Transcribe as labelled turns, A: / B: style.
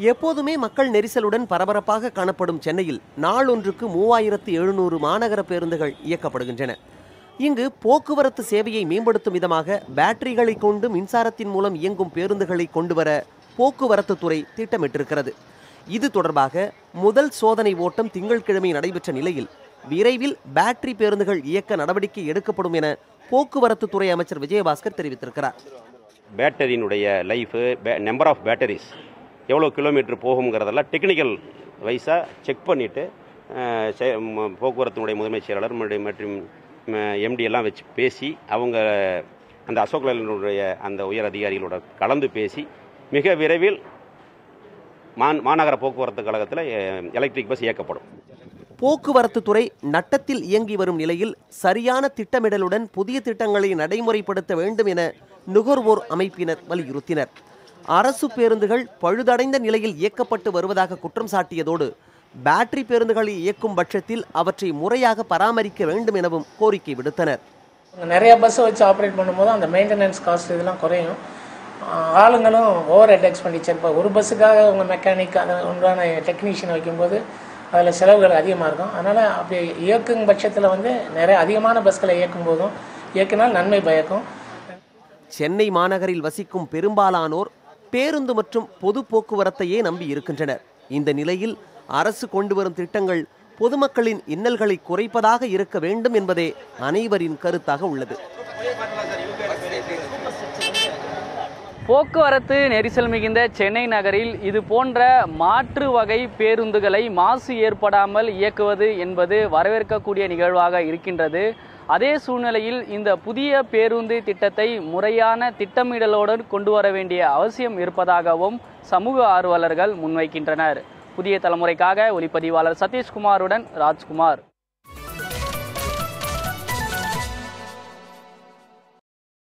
A: எப்போதுமே மக்கள் நெரிசலுடன் பரபரப்பாக காணப்படும் சென்னையில் நாளொன்றுக்கு 3700 மாநகர பேருந்துகள் இயக்கப்படுகின்றன. இங்கு போக்குவரத்து சேவையை மேம்படுத்தும் விதமாக பேட்டரிகளை கொண்டு மின்சாரத்தின் மூலம் இயங்கும் பேருந்துகளை கொண்டுவர போக்குவரத்து துறை திட்டமிட்டிருக்கிறது. இது தொடர்பாக முதல் சோதனை ஓட்டம் திங்கட்கிழமை நடைபெற்ற நிலையில் விரைவில் பேட்டரி பேருந்துகள் இயக்க நடவடிக்கை எடுக்கப்படும் என போக்குவரத்து துறை அமைச்சர் விஜயபாஸ்கர் தெரிவித்திருக்கிறார்.
B: பேட்டரியினுடைய லைஃப், நம்பர் ஆஃப் பேட்டரிஸ், எவ்வளோ கிலோமீட்டர் போகுங்கிறதெல்லாம் டெக்னிக்கல் வைஸாக செக் பண்ணிவிட்டு போக்குவரத்தினுடைய முதன்மை செயலாளர் மற்றும் எம்டி எல்லாம் வச்சு பேசி அவங்க அந்த அசோக் லேலனுடைய அந்த உயர் அதிகாரிகளோட கலந்து பேசி மிக விரைவில் மாநகர போக்குவரத்து கழகத்தில் எலக்ட்ரிக் பஸ் இயக்கப்படும்.
A: போக்குவரத்து துறை நட்டத்தில் இயங்கி வரும் நிலையில் சரியான திட்டமிடலுடன் புதிய திட்டங்களை நடைமுறைப்படுத்த வேண்டும் என நுகர்வோர் அமைப்பினர் வலியுறுத்தினர். அரசு பேருந்துகள் பழுதடைந்த நிலையில் இயக்கப்பட்டு வருவதாக குற்றம் சாட்டியதோடு பேட்டரி பேருந்துகளை இயக்கும் பட்சத்தில் அவற்றை முறையாக பராமரிக்க வேண்டும் எனவும் கோரிக்கை விடுத்தனர்.
C: நிறைய பஸ் வச்சு ஆப்ரேட் பண்ணும்போது அந்த மெயின்டெனன்ஸ் காஸ்ட் இதெல்லாம் குறையும். ஆளுங்களும் ஓவர் ஹெட் எக்ஸ்பெண்டிச்சர், இப்போ ஒரு பஸ்ஸுக்காக உங்க மெக்கானிக் அதை உண்டான டெக்னீஷியன் வைக்கும்போது அதில் செலவுகள் அதிகமாக இருக்கும். அதனால் அப்படி இயக்கும் பட்சத்தில் நிறைய அதிகமான பஸ்களை இயக்கும் போதும் இயக்கினால் நன்மை பயக்கும்.
A: சென்னை மாநகரில் வசிக்கும் பெரும்பாலானோர் பேருந்து மற்றும் பொது போக்குவரத்தையே நம்பி இருக்கின்றனர். இந்த நிலையில் அரசு கொண்டு வரும் திட்டங்கள் பொதுமக்களின் இன்னல்களை குறைப்பதாக இருக்க வேண்டும் என்பதே அனைவரின் கருத்தாக உள்ளது.
D: போக்குவரத்து நெரிசல் மிகுந்த சென்னை நகரில் இது போன்ற மாற்று வகை பேருந்துகளை மாசு ஏற்படாமல் இயக்குவது என்பது வரவேற்கக்கூடிய நிகழ்வாக இருக்கின்றது. அதே சூழ்நிலையில் இந்த புதிய பேருந்து திட்டத்தை முறையான திட்டமிடலோடு கொண்டு வர வேண்டிய அவசியம் இருப்பதாகவும் சமூக ஆர்வலர்கள் முன்வைக்கின்றனர். புதிய தலைமுறைக்காக ஒளிப்பதிவாளர் சதீஷ்குமாருடன் ராஜ்குமார்.